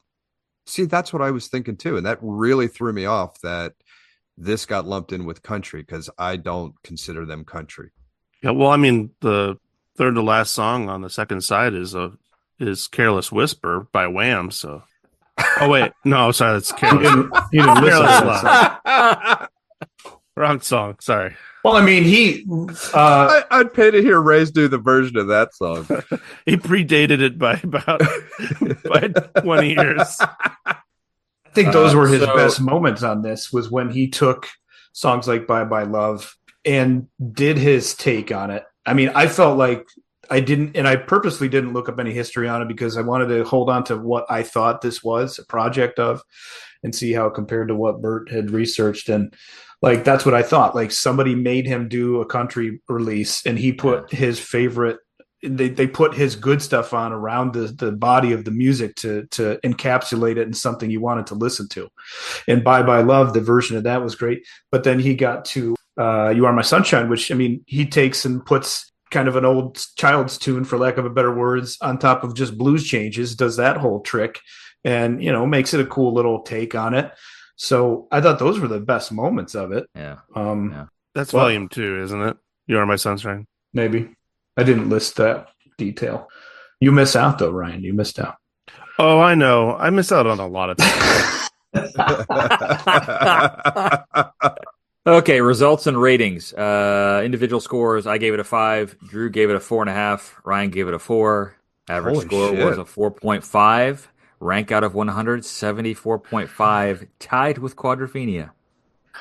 See, that's what I was thinking too, and that really threw me off that this got lumped in with country because I don't consider them country. Yeah, well, I mean, the third to last song on the second side is "Careless Whisper" by Wham. So, oh wait, no, sorry, that's "Careless." You didn't listen to Careless that Love. song. Wrong song. Sorry. Well, I mean, I'd pay to hear Ray's do the version of that song. He predated it by about by 20 years. I think those were his so- best moments on this, was when he took songs like Bye Bye Love and did his take on it. I mean, I felt like I didn't, and I purposely didn't look up any history on it because I wanted to hold on to what I thought this was a project of and see how it compared to what Bert had researched. And like, that's what I thought. Like, somebody made him do a country release and he put his favorite, they put his good stuff on around the body of the music to encapsulate it in something you wanted to listen to. And Bye Bye Love, the version of that was great. But then he got to You Are My Sunshine, which, I mean, he takes and puts kind of an old child's tune, for lack of a better words, on top of just blues changes, does that whole trick and, you know, makes it a cool little take on it. So I thought those were the best moments of it. Yeah. That's Well- volume 2, isn't it? You Are My Sunshine. Maybe. I didn't list that detail. You miss out though, Ryan. You missed out. Oh, I know. I miss out on a lot of things. Okay, results and ratings. Individual scores. I gave it a 5. Drew gave it a 4.5. Ryan gave it a 4. Average Holy score shit. was a 4.5. Rank out of 100, 74.5. Tied with Quadrophenia.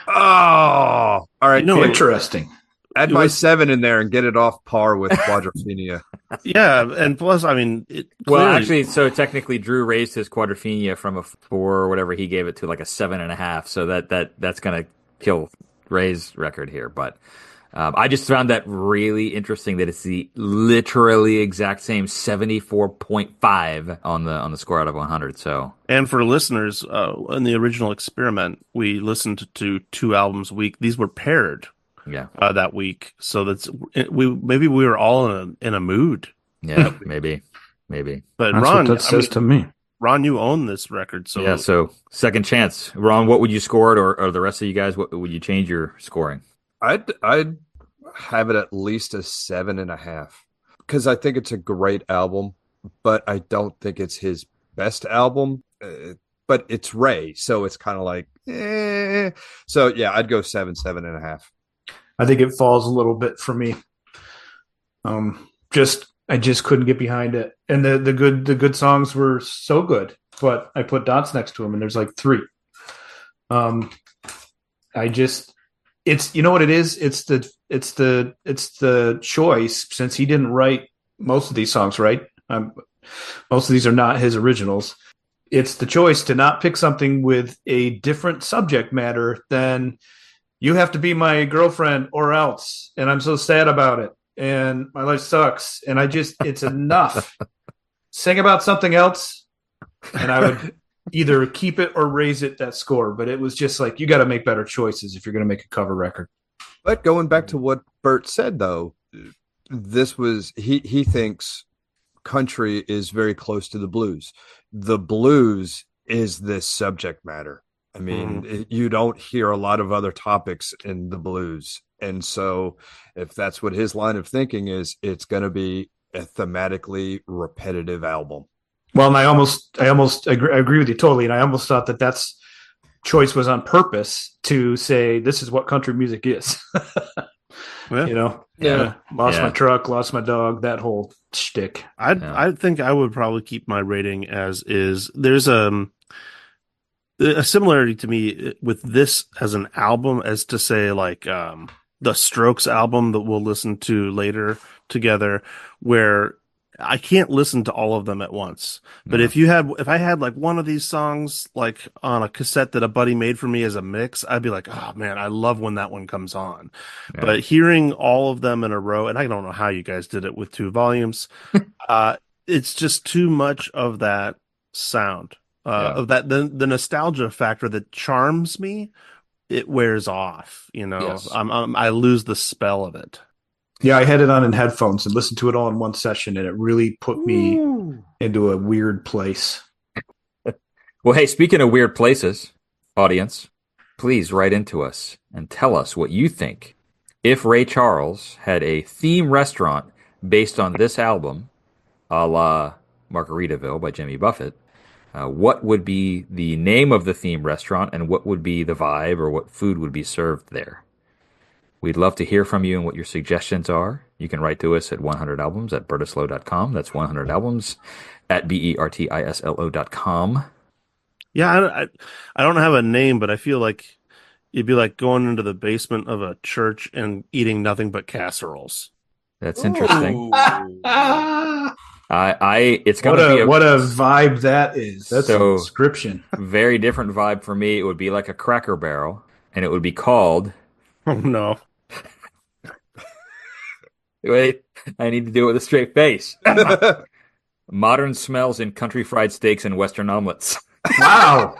Oh, all right. You know, Interesting. Add my 7 in there and get it off par with Quadrophenia. Yeah, and plus, I mean, Well, clearly- actually, so technically, Drew raised his Quadrophenia from a 4 or whatever he gave it to like a 7.5. So that's gonna kill Ray's record here. But I just found that really interesting that it's the literally exact same 74.5 on the score out of 100. So and for listeners, in the original experiment, we listened to 2 albums a week. These were paired yeah, that week, so maybe we were all in a mood. yeah, maybe. But That's Ron, what that says to me. Ron, you own this record, so Yeah, so second chance. Ron, what would you score it, or the rest of you guys, what would you change your scoring? I'd have it at least a 7.5 because I think it's a great album, but I don't think it's his best album. But it's Ray, so it's kind of like, eh. So yeah, I'd go 7.5. I think it falls a little bit for me. I just couldn't get behind it, and the good songs were so good, but I put dots next to them, and there's like 3. It's, you know what it is? It's the choice, since he didn't write most of these songs, right? Most of these are not his originals. It's the choice to not pick something with a different subject matter than "You have to be my girlfriend or else," and I'm so sad about it, and my life sucks, and it's enough. Sing about something else, and I would either keep it or raise it that score. But it was just like, you got to make better choices if you're going to make a cover record. But going back to what Bert said, though, this was he thinks country is very close to the blues. The blues is this subject matter. I mean, you don't hear a lot of other topics in the blues. And so if that's what his line of thinking is, it's going to be a thematically repetitive album. Well, and I almost agree with you totally. And I almost thought that's choice was on purpose to say, this is what country music is. Yeah. You know, Yeah. lost Yeah. my truck, lost my dog, that whole shtick. I think I would probably keep my rating as is. There's a similarity to me with this as an album as to say like the Strokes album that we'll listen to later together, where I can't listen to all of them at once. But Yeah. if I had like one of these songs like on a cassette that a buddy made for me as a mix, I'd be like, oh man, I love when that one comes on. Yeah. But hearing all of them in a row, and I don't know how you guys did it with 2 volumes, it's just too much of that sound. Of that the nostalgia factor that charms me, it wears off. You know, Yes. I lose the spell of it. Yeah, I had it on in headphones and listened to it all in one session, and it really put me Ooh. into a weird place. Well, hey, speaking of weird places, audience, please write into us and tell us what you think. If Ray Charles had a theme restaurant based on this album, a la Margaritaville by Jimmy Buffett, what would be the name of the theme restaurant and what would be the vibe or what food would be served there? We'd love to hear from you and what your suggestions are. You can write to us at 100albums at bertislow.com. That's 100albums at bertislo.com. Yeah, I don't have a name, but I feel like it'd be like going into the basement of a church and eating nothing but casseroles. That's interesting. Ah, It's going to be what a vibe that is. That's a description. Very different vibe for me. It would be like a Cracker Barrel, and it would be called. Oh no! Wait, I need to do it with a straight face. Modern smells in country fried steaks and Western omelets. Wow.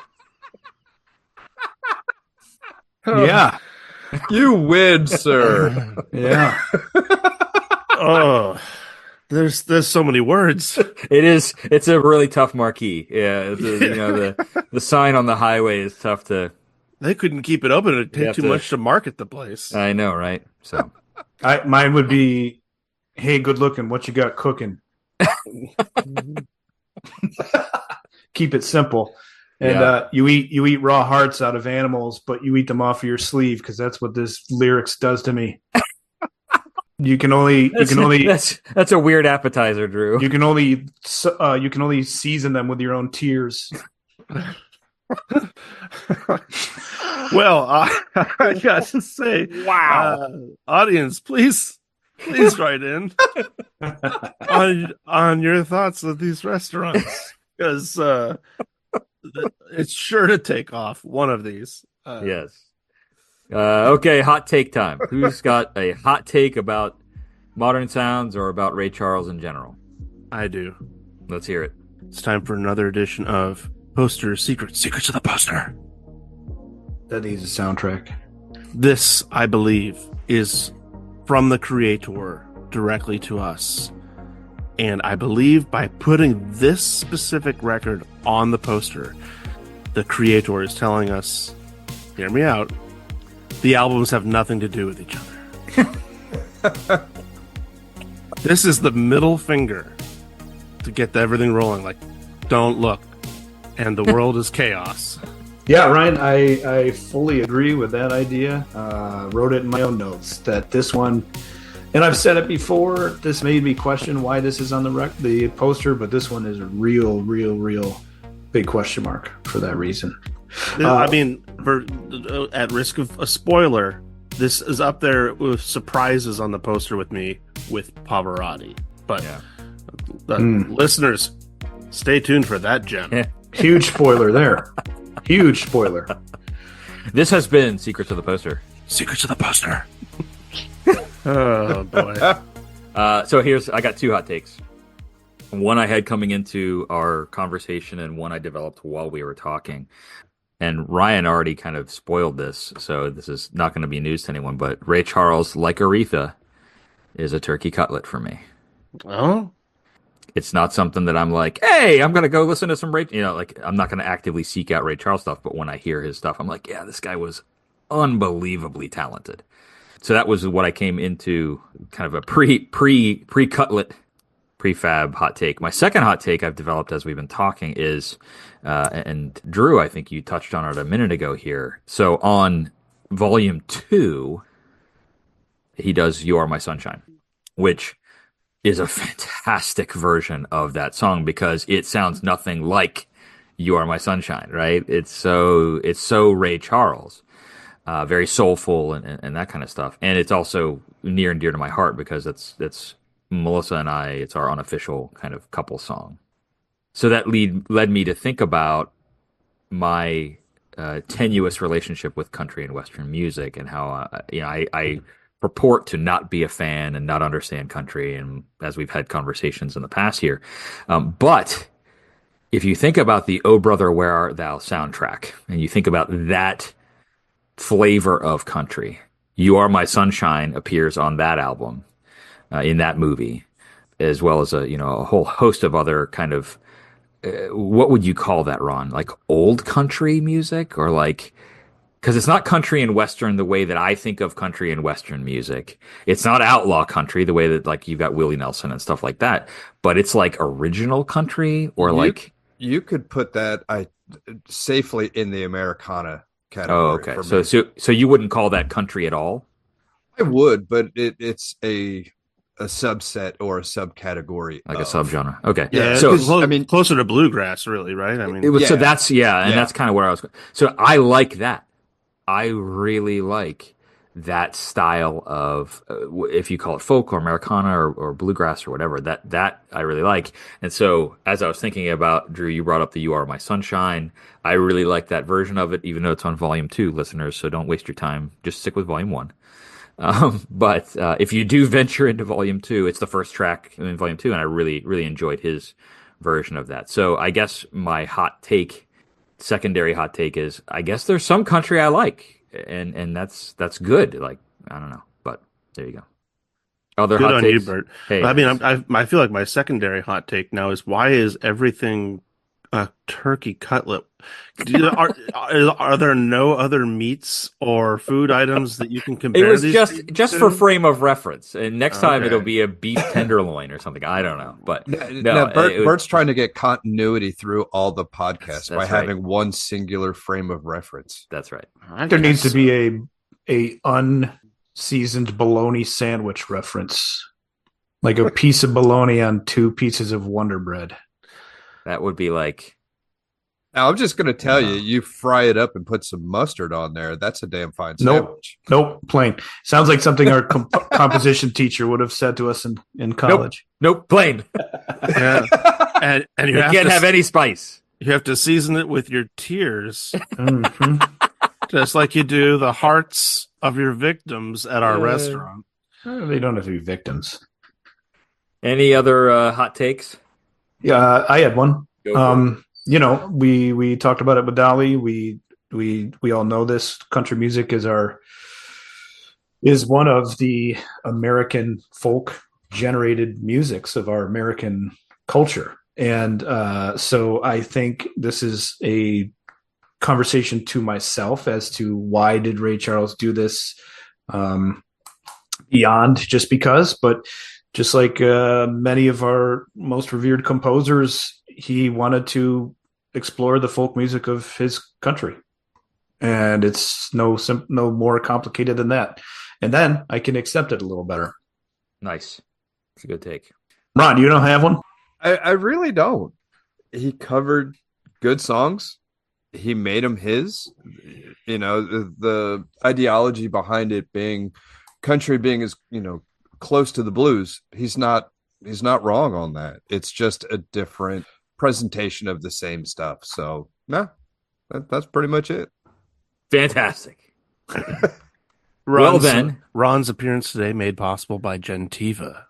Yeah. You win, sir. Yeah. Oh, there's so many words. It's a really tough marquee. Yeah, the sign on the highway is tough to. They couldn't keep it open. It'd take too much to market the place. I know, right? So, mine would be, hey, good looking. What you got cooking? Keep it simple. And you eat raw hearts out of animals, but you eat them off of your sleeve because that's what this lyrics does to me. That's a weird appetizer, Drew. You can only season them with your own tears. Well, I got to say, wow, audience, please write in on your thoughts of these restaurants because it's sure to take off one of these. Yes. Okay, hot take time. Who's got a hot take about Modern Sounds or about Ray Charles in general? I do. Let's hear it. It's time for another edition of Poster Secrets of the Poster. That needs a soundtrack. This, I believe, is from the creator directly to us. And I believe by putting this specific record on the poster, the creator is telling us, hear me out, the albums have nothing to do with each other. This is the middle finger to get everything rolling. Like, don't look. And the world is chaos. Yeah, Ryan, I fully agree with that idea. Wrote it in my own notes that this one, and I've said it before, this made me question why this is on the poster, but this one is a real big question mark for that reason. I mean, at risk of a spoiler, this is up there with surprises on the poster with me with Pavarotti. But listeners, stay tuned for that gem. Huge spoiler there. Huge spoiler. This has been Secrets of the Poster. Secrets of the Poster. Oh, boy. So I got two hot takes. One I had coming into our conversation and one I developed while we were talking. And Ryan already kind of spoiled this, so this is not going to be news to anyone, but Ray Charles, like Aretha, is a turkey cutlet for me. Oh? It's not something that I'm like, hey, I'm going to go listen to some Ray, like I'm not going to actively seek out Ray Charles stuff, but when I hear his stuff, I'm like, yeah, this guy was unbelievably talented. So that was what I came into, kind of a pre-cutlet, prefab hot take. My second hot take I've developed as we've been talking is, and Drew, I think you touched on it a minute ago here. So on volume 2, he does You Are My Sunshine, which is a fantastic version of that song because it sounds nothing like You Are My Sunshine, right? It's so Ray Charles, very soulful and that kind of stuff. And it's also near and dear to my heart because it's Melissa and I, it's our unofficial kind of couple song. So that led me to think about my tenuous relationship with country and Western music and how I purport to not be a fan and not understand country, and as we've had conversations in the past here. But if you think about the Oh Brother, Where Art Thou soundtrack, and you think about that flavor of country, You Are My Sunshine appears on that album. in that movie, as well as a whole host of other kind of what would you call that, Ron? Like old country music, or like, because it's not country and western the way that I think of country and western music. It's not outlaw country the way that like you've got Willie Nelson and stuff like that. But it's like original country, or like you could put that safely in the Americana category. Oh, okay. So you wouldn't call that country at all? I would, but it's a subset or a subcategory, like a subgenre. Okay. Yeah. So I mean, closer to bluegrass, really, right? I mean, it was, so that's that's kind of where I was going. So I like that. I really like that style of, if you call it folk or Americana or bluegrass or whatever, that I really like. And so as I was thinking about, Drew, you brought up the You Are My Sunshine. I really like that version of it, even though it's on volume 2, listeners. So don't waste your time. Just stick with volume 1. But if you do venture into volume 2, it's the first track in volume 2. And I really, really enjoyed his version of that. So I guess my secondary hot take is, I guess there's some country I like, and that's good. Like, I don't know, but there you go. Other good hot on takes? you, Bert. Hey, I mean, I feel like my secondary hot take now is, why is everything a turkey cutlet? Are there no other meats or food items that you can compare? It was these just to? for frame of reference, and next time Okay. it'll be a beef tenderloin or something. I don't know, but Bert's trying to get continuity through all the podcasts by right. having one singular frame of reference. That's right. There needs to be a unseasoned bologna sandwich reference, like a piece of bologna on 2 pieces of Wonder Bread. That would be like. Now, I'm just going to tell you fry it up and put some mustard on there. That's a damn fine sandwich. Nope, plain. Sounds like something our composition teacher would have said to us in college. Nope, plain. Yeah. And you can't have any spice. You have to season it with your tears, just like you do the hearts of your victims at our restaurant. They don't have to be victims. Any other hot takes? Yeah, I had one. Go for it. We talked about it with Dolly. We all know this. Country music is one of the American folk generated musics of our American culture. And so I think this is a conversation to myself as to, why did Ray Charles do this beyond just because, but just like many of our most revered composers, he wanted to explore the folk music of his country. And it's no more complicated than that. And then I can accept it a little better. Nice. It's a good take. Ron, you don't have one? I really don't. He covered good songs. He made them his. The ideology behind it being country being as, close to the blues. He's not wrong on that. It's just a different presentation of the same stuff. So, that's pretty much it. Fantastic. Well then, Ron's appearance today made possible by Gentiva.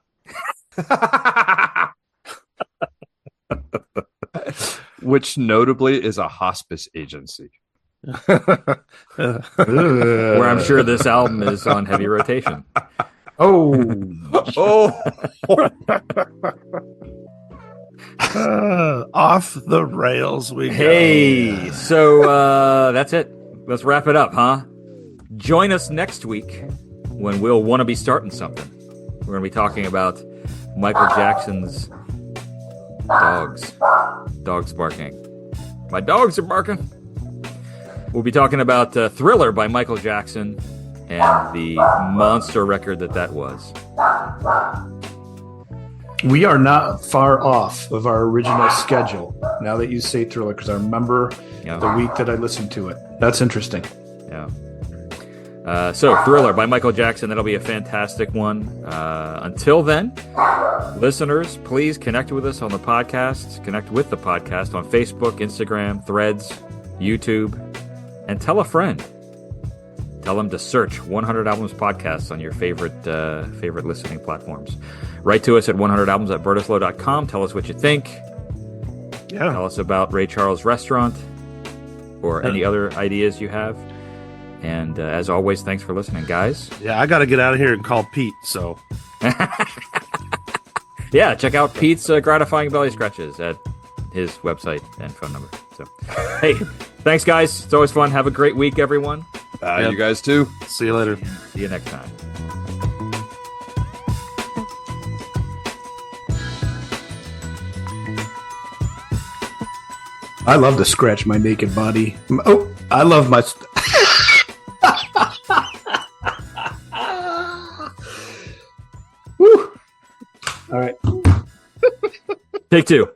Which notably is a hospice agency. where I'm sure this album is on heavy rotation. Off the rails we go. Hey, so that's it. Let's wrap it up, huh? Join us next week when we'll want to be starting something. We're going to be talking about Michael Jackson's dogs. Dogs barking. My dogs are barking. We'll be talking about Thriller by Michael Jackson and the monster record that was. We are not far off of our original schedule, now that you say Thriller, because I remember the week that I listened to it. That's interesting. Yeah. So, Thriller by Michael Jackson, that'll be a fantastic one. Until then, listeners, please connect with us on the podcast. Connect with the podcast on Facebook, Instagram, Threads, YouTube, and tell a friend. Tell them to search 100 Albums Podcasts on your favorite listening platforms. Write to us at 100albums@bertislow.com. Tell us what you think. Yeah. Tell us about Ray Charles Restaurant or any other ideas you have. And as always, thanks for listening, guys. Yeah, I got to get out of here and call Pete, so. Yeah, check out Pete's gratifying belly scratches at his website and phone number. So, hey, thanks, guys. It's always fun. Have a great week, everyone. You guys too. See you later. See you next time. I love to scratch my naked body. Oh, I love my. Woo. All right. Take two.